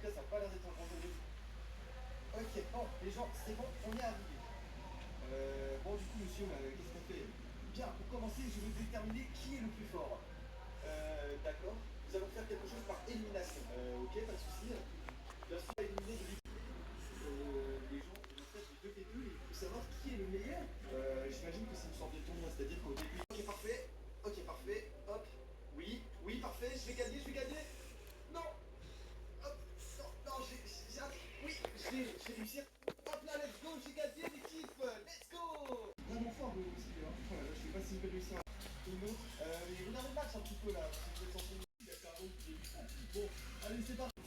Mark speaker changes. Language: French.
Speaker 1: cas, ça n'a pas l'air d'être un grand jeu. Ok, bon, les gens, c'est bon, on est arrivé. Bon, du coup, monsieur, qu'est-ce qu'on fait? Bien, pour commencer, je veux déterminer qui est le plus fort. D'accord. Nous allons faire quelque chose par élimination. Ok, pas de souci. Bien sûr, éliminer de les gens, en fait, du 2v2, et il faut savoir qui est le meilleur. J'imagine que c'est une sorte de tournoi, c'est-à-dire qu'au début. Ok, parfait. Ok, parfait. Hop. Oui, oui, parfait. Je vais gagner, je vais gagner. Non. Hop. Non, non, j'ai raté. Oui, j'ai réussi. Hop là, let's go, j'ai gagné l'équipe. Let's go. Vraiment fort, vous aussi, hein. Je sais pas si je vais réussir une autre. Mais regardez le match un petit peu là. Si vous êtes censé. Bon, allez, c'est parti.